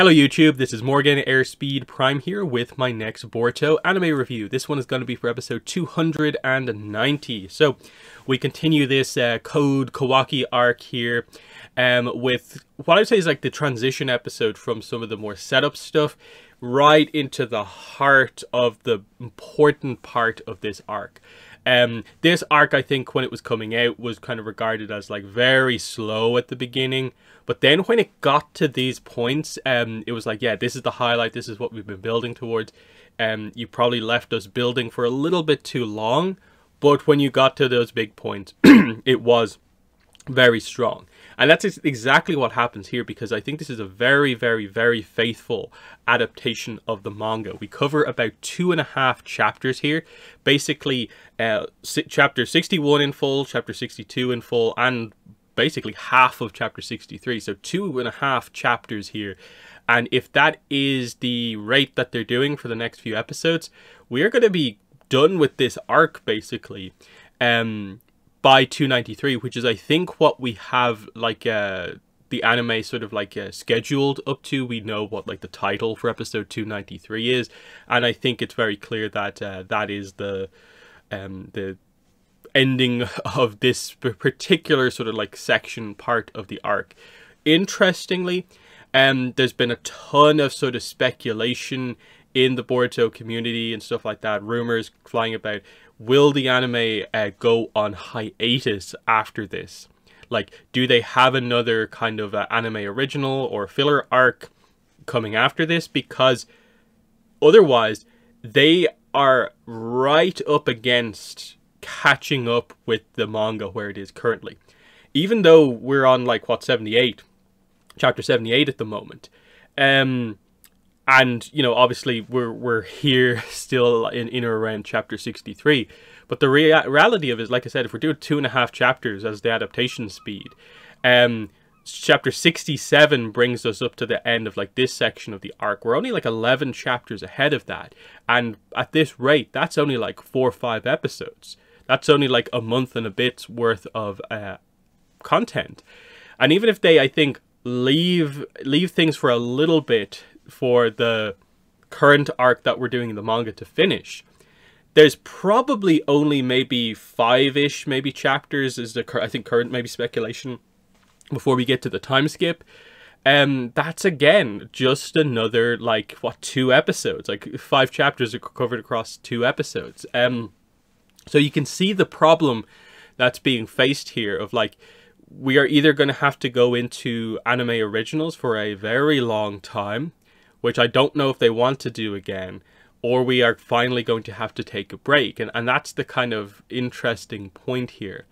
Hello YouTube, this is Morgan Airspeed Prime here with my next Boruto anime review. This one is going to be for episode 290. So we continue this Code Kawaki arc here with what I'd say is like the transition episode from some of the more setup stuff right into the heart of the important part of this arc. This arc, I think, when it was coming out, was kind of regarded as like very slow at the beginning. But then when it got to these points, it was like, yeah, this is the highlight. This is what we've been building towards. You probably left us building for a little bit too long. But when you got to those big points, it was very strong. And that's exactly what happens here, because I think this is a very, very, very faithful adaptation of the manga. We cover about 2.5 chapters here. Basically, chapter 61 in full, chapter 62 in full, and basically half of chapter 63. So 2.5 chapters here. And if that is the rate that they're doing for the next few episodes, we are going to be done with this arc, basically. By 293, which is I think what we have like the anime sort of like scheduled up to. We know what like the title for episode 293 is, and I think it's very clear that that is the ending of this particular sort of like section part of the arc. Interestingly, there's been a ton of sort of speculation in the Boruto community and stuff like that, rumors flying about, will the anime go on hiatus after this? Like, do they have another kind of anime original or filler arc coming after this? Because otherwise, they are right up against catching up with the manga where it is currently. Even though we're on like, what, 78? Chapter 78 at the moment. And, you know, obviously we're here still in or around chapter 63. But the reality of it is, like I said, if we're doing 2.5 chapters as the adaptation speed, chapter 67 brings us up to the end of like this section of the arc. We're only like 11 chapters ahead of that. And at this rate, that's only like 4 or 5 episodes. That's only like a month and a bit's worth of content. And even if they, I think, leave things for a little bit for the current arc that we're doing in the manga to finish, there's probably only maybe 5-ish maybe chapters is the I think current maybe speculation before we get to the time skip. That's again just another like what, 2 episodes, like 5 chapters are covered across 2 episodes. So you can see the problem that's being faced here of like, we are either going to have to go into anime originals for a very long time, which I don't know if they want to do again, or we are finally going to have to take a break. And that's the kind of interesting point here.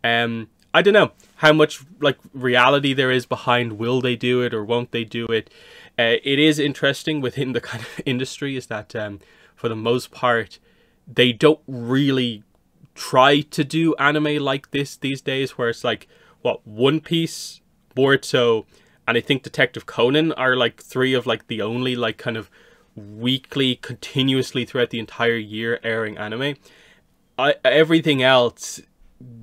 I don't know how much like reality there is behind will they do it or won't they do it. It is interesting within the kind of industry is that for the most part, they don't really try to do anime like this these days, where it's like, what, One Piece, Boruto, and I think Detective Conan are like 3 of like the only like kind of weekly, continuously throughout the entire year airing anime. Everything else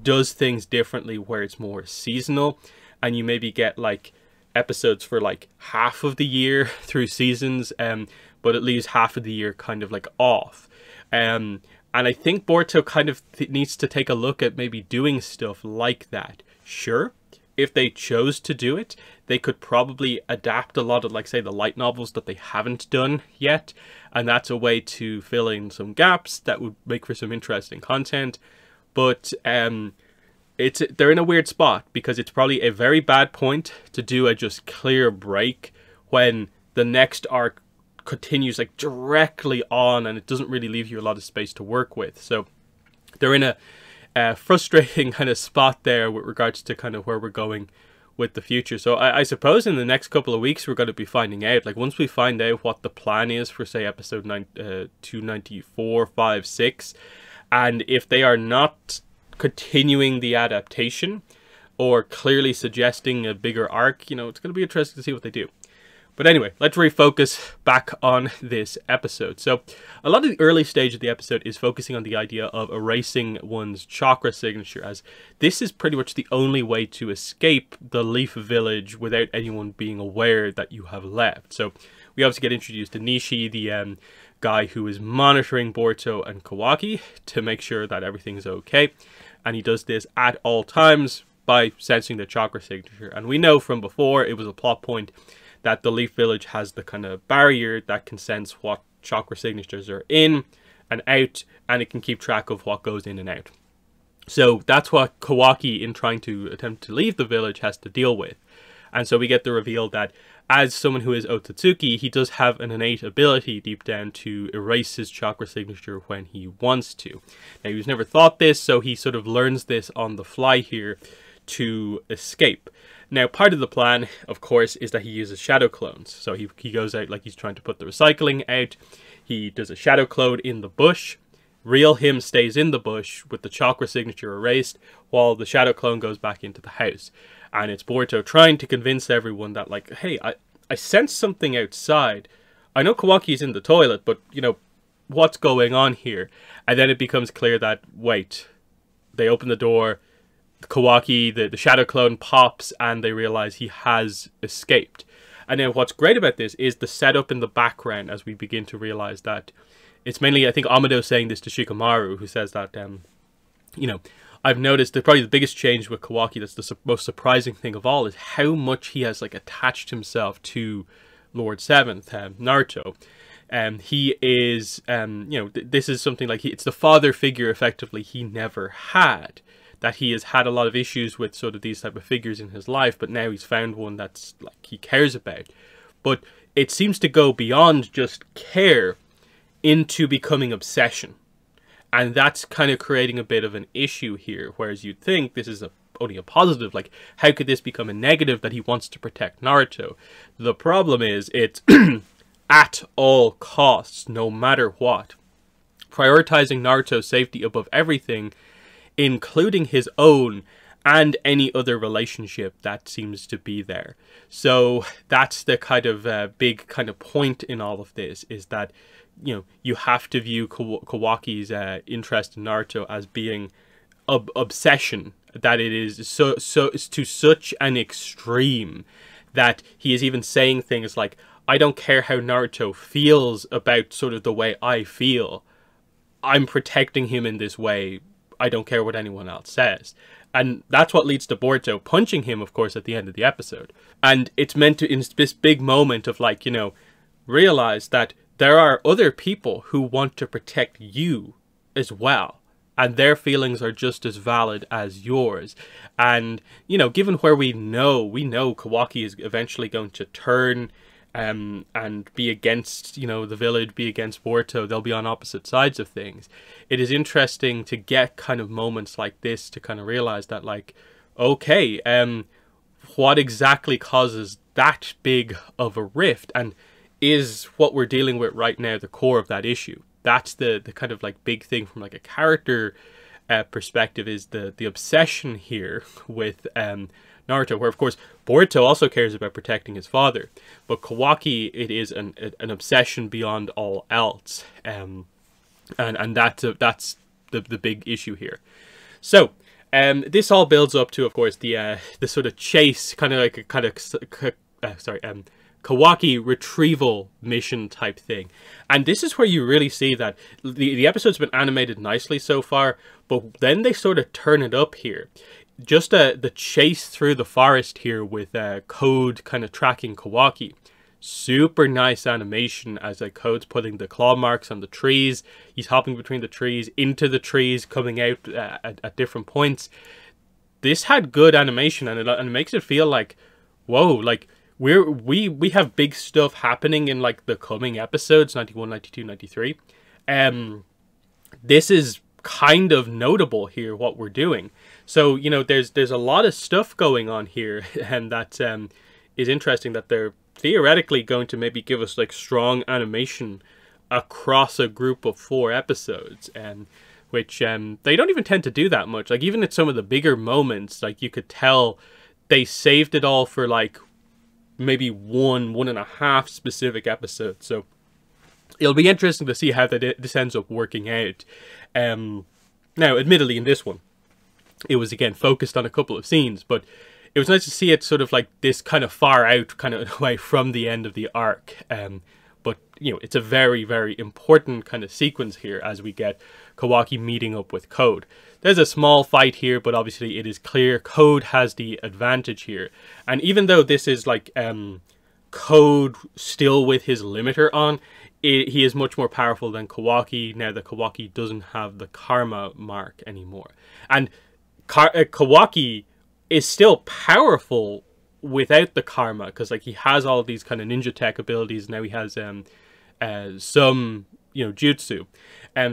does things differently, where it's more seasonal, and you maybe get like episodes for like half of the year through seasons, but it leaves half of the year kind of like off. And I think Boruto kind of needs to take a look at maybe doing stuff like that. Sure, if they chose to do it, they could probably adapt a lot of, like, say, the light novels that they haven't done yet. And that's a way to fill in some gaps that would make for some interesting content. But they're in a weird spot, because it's probably a very bad point to do a just clear break when the next arc continues like directly on and it doesn't really leave you a lot of space to work with. So they're in a frustrating kind of spot there with regards to kind of where we're going with the future. So I suppose in the next couple of weeks we're going to be finding out, like once we find out what the plan is for, say, episode 294, 5, 6, and if they are not continuing the adaptation or clearly suggesting a bigger arc, you know, it's going to be interesting to see what they do. But anyway, let's refocus back on this episode. So a lot of the early stage of the episode is focusing on the idea of erasing one's chakra signature, as this is pretty much the only way to escape the Leaf Village without anyone being aware that you have left. So we obviously get introduced to Nishi, the guy who is monitoring Boruto and Kawaki to make sure that everything's okay. And he does this at all times by sensing the chakra signature. And we know from before, it was a plot point that the Leaf Village has the kind of barrier that can sense what chakra signatures are in and out, and it can keep track of what goes in and out. So that's what Kawaki, in trying to attempt to leave the village, has to deal with. And so we get the reveal that as someone who is Otsutsuki, he does have an innate ability deep down to erase his chakra signature when he wants to. Now, he's never thought this, so he sort of learns this on the fly here to escape. Now, part of the plan, of course, is that he uses shadow clones. So he goes out like he's trying to put the recycling out. He does a shadow clone in the bush. Real him stays in the bush with the chakra signature erased, while the shadow clone goes back into the house. And it's Boruto trying to convince everyone that, like, hey, I sense something outside. I know Kawaki's in the toilet, but, you know, what's going on here? And then it becomes clear that, wait, they open the door, Kawaki, the shadow clone, pops, and they realize he has escaped. And then what's great about this is the setup in the background as we begin to realize that it's mainly, I think, Amado saying this to Shikamaru, who says that, you know, I've noticed that probably the biggest change with Kawaki, that's the most surprising thing of all, is how much he has, like, attached himself to Lord Seventh, Naruto. He is, you know, this is something like, it's the father figure, effectively, he never had. That he has had a lot of issues with sort of these type of figures in his life, but now he's found one that's, like, he cares about. But it seems to go beyond just care into becoming obsession. And that's kind of creating a bit of an issue here, whereas you'd think this is only a positive. Like, how could this become a negative that he wants to protect Naruto? The problem is, it's at all costs, no matter what. Prioritizing Naruto's safety above everything, including his own and any other relationship that seems to be there. So that's the kind of big kind of point in all of this, is that, you know, you have to view Kawaki's interest in Naruto as being obsession, that it is it's to such an extreme that he is even saying things like, I don't care how Naruto feels about sort of the way I feel, I'm protecting him in this way, I don't care what anyone else says. And that's what leads to Boruto punching him, of course, at the end of the episode. And it's meant to, in this big moment of, like, you know, realize that there are other people who want to protect you as well. And their feelings are just as valid as yours. And, you know, given where we know Kawaki is eventually going to turn and be against, you know, the village, be against Boruto, they'll be on opposite sides of things. It is interesting to get kind of moments like this to kind of realize that, like, okay, what exactly causes that big of a rift? And is what we're dealing with right now the core of that issue? That's the kind of, like, big thing from, like, a character perspective, is the obsession here with Naruto, where, of course, Boruto also cares about protecting his father, but Kawaki, it is an obsession beyond all else, and that's the big issue here. So this all builds up to, of course, the sort of chase, kind of like a Kawaki retrieval mission type thing. And this is where you really see that the episode's been animated nicely so far, but then they sort of turn it up here. Just the chase through the forest here with Code kind of tracking Kawaki. Super nice animation as Code's putting the claw marks on the trees. He's hopping between the trees, into the trees, coming out at different points. This had good animation, and it makes it feel like, whoa, like, we have big stuff happening in, like, the coming episodes, 91, 92, 93. This is kind of notable here, what we're doing. So, you know, there's a lot of stuff going on here, and that is interesting, that they're theoretically going to maybe give us, like, strong animation across a group of 4 episodes, which they don't even tend to do that much. Like, even at some of the bigger moments, like, you could tell they saved it all for, like, maybe one and a half specific episodes. So it'll be interesting to see how this ends up working out. Now, admittedly, in this one, it was again focused on a couple of scenes, but it was nice to see it sort of like this kind of far out, kind of away from the end of the arc. But you know, it's a very, very important kind of sequence here as we get Kawaki meeting up with Code. There's a small fight here, but obviously it is clear Code has the advantage here. And even though this is like Code still with his limiter on, he is much more powerful than Kawaki now that Kawaki doesn't have the karma mark anymore. And Kawaki is still powerful without the karma, because like he has all these kind of ninja tech abilities. Now he has some, you know, jutsu.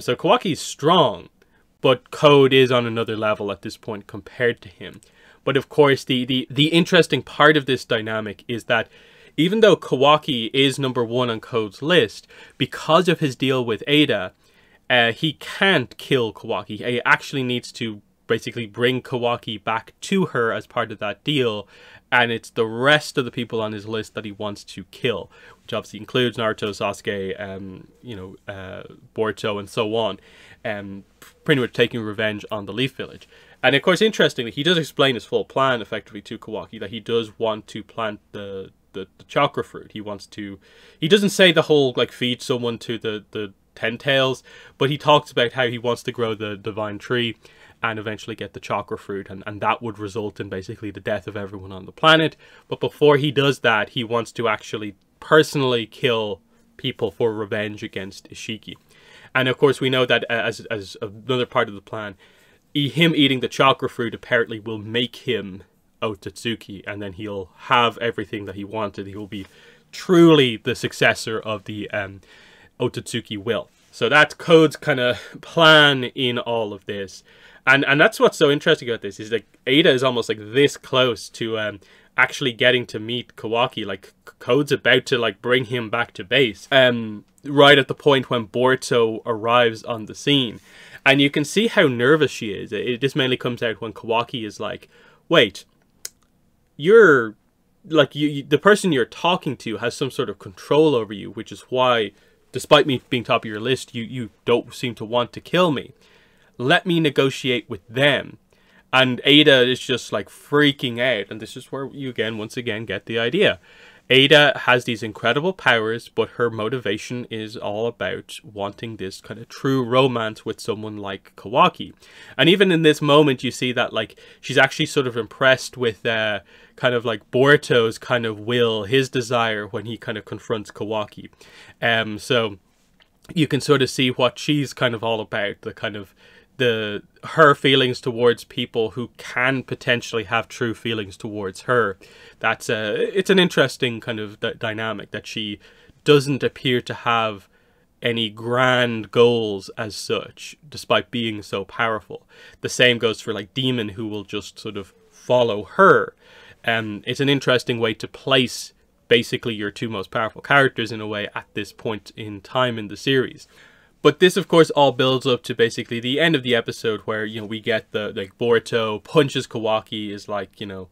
So Kawaki's strong, but Code is on another level at this point compared to him. But of course, the interesting part of this dynamic is that even though Kawaki is number one on Code's list, because of his deal with Ada, he can't kill Kawaki. He actually needs to basically bring Kawaki back to her as part of that deal, and it's the rest of the people on his list that he wants to kill, which obviously includes Naruto, Sasuke, Boruto, and so on, pretty much taking revenge on the Leaf Village. And of course, interestingly, he does explain his full plan effectively to Kawaki, that he does want to plant the chakra fruit. He doesn't say the whole like feed someone to the 10 tails, but he talks about how he wants to grow the divine tree and eventually get the chakra fruit, and that would result in basically the death of everyone on the planet. But before he does that, he wants to actually personally kill people for revenge against Ishiki. And of course, we know that as another part of the plan, him eating the chakra fruit apparently will make him Otsutsuki, and then he'll have everything that he wanted. He will be truly the successor of the Otsutsuki will. So that's Code's kind of plan in all of this. And that's what's so interesting about this, is that Ada is almost like this close to actually getting to meet Kawaki. Like Code's about to like bring him back to base. Right at the point when Boruto arrives on the scene. And you can see how nervous she is. This mainly comes out when Kawaki is like, wait, you're like, the person you're talking to has some sort of control over you, which is why, despite me being top of your list, you don't seem to want to kill me. Let me negotiate with them. And Ada is just like freaking out. And this is where you once again get the idea. Ada has these incredible powers, but her motivation is all about wanting this kind of true romance with someone like Kawaki. And even in this moment, you see that like she's actually sort of impressed with kind of like Boruto's kind of will, his desire when he kind of confronts Kawaki. So you can sort of see what she's kind of all about, the kind of her feelings towards people who can potentially have true feelings towards her. That's it's an interesting kind of dynamic, that she doesn't appear to have any grand goals as such, despite being so powerful. The same goes for like Demon, who will just sort of follow her. It's an interesting way to place basically your two most powerful characters in a way at this point in time in the series. But this, of course, all builds up to basically the end of the episode, where, you know, we get the, like, Boruto punches Kawaki, is like, you know,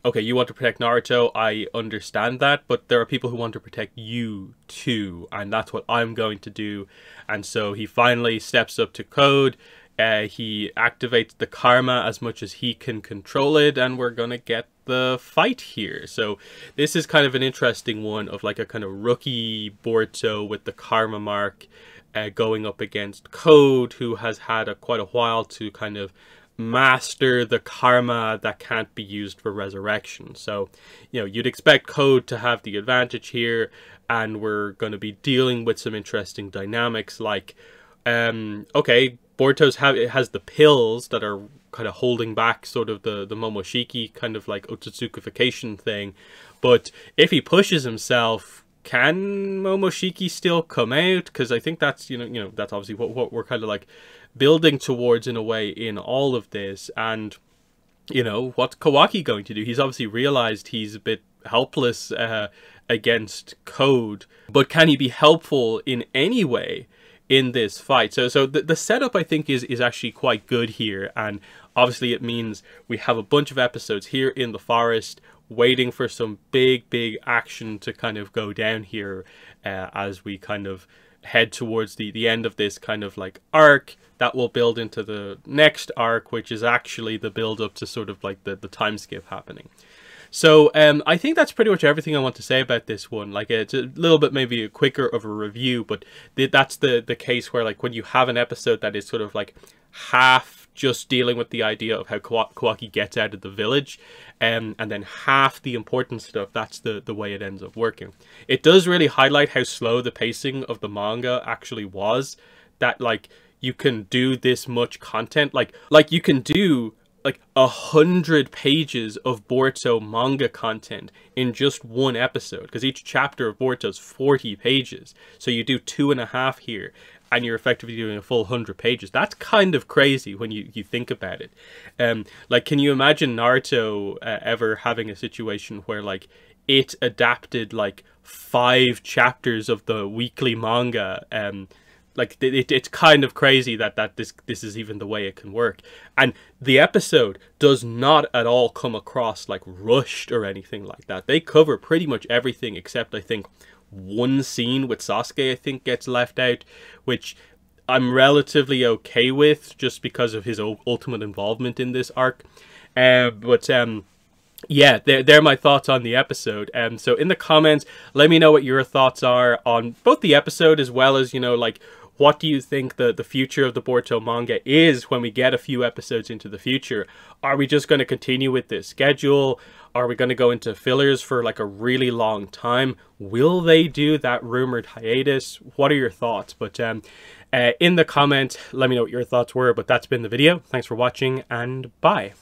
okay, you want to protect Naruto, I understand that, but there are people who want to protect you too, and that's what I'm going to do. And so he finally steps up to Code, he activates the karma as much as he can control it, and we're gonna get the fight here. So this is kind of an interesting one, of like a kind of rookie Boruto with the karma mark, going up against Code, who has had quite a while to kind of master the karma that can't be used for resurrection. So, you know, you'd expect Code to have the advantage here, and we're going to be dealing with some interesting dynamics, like, okay, Boruto's has the pills that are kind of holding back sort of the Momoshiki kind of like Otsutsukification thing, but if he pushes himself, can Momoshiki still come out? Because I think that's, you know, that's obviously what we're kind of like building towards in a way in all of this. And, you know, what's Kawaki going to do? He's obviously realized he's a bit helpless against Code, but can he be helpful in any way in this fight? So the setup, I think, is actually quite good here, and obviously it means we have a bunch of episodes here in the forest waiting for some big action to kind of go down here as we kind of head towards the end of this kind of like arc that will build into the next arc, which is actually the build up to sort of like the time skip happening. So I think that's pretty much everything I want to say about this one. Like, it's a little bit maybe quicker of a review, but that's the case where, like, when you have an episode that is sort of like half just dealing with the idea of how Kawaki gets out of the village, and then half the important stuff, that's the way it ends up working. It does really highlight how slow the pacing of the manga actually was, that like you can do this much content, like you can do like 100 pages of Boruto manga content in just one episode, because each chapter of Boruto is 40 pages. So you do 2.5 here, and you're effectively doing a full 100 pages. That's kind of crazy when you think about it. Like, can you imagine Naruto ever having a situation where like it adapted like 5 chapters of the weekly manga? Like, it's kind of crazy that this is even the way it can work. And the episode does not at all come across like rushed or anything like that. They cover pretty much everything except, I think, one scene with Sasuke, I think, gets left out, which I'm relatively okay with just because of his ultimate involvement in this arc. Yeah, they're my thoughts on the episode. So in the comments, let me know what your thoughts are on both the episode as well as, you know, like, what do you think the future of the Boruto manga is when we get a few episodes into the future? Are we just going to continue with this schedule? Are we going to go into fillers for like a really long time? Will they do that rumored hiatus? What are your thoughts? But in the comments, let me know what your thoughts were. But that's been the video. Thanks for watching, and bye.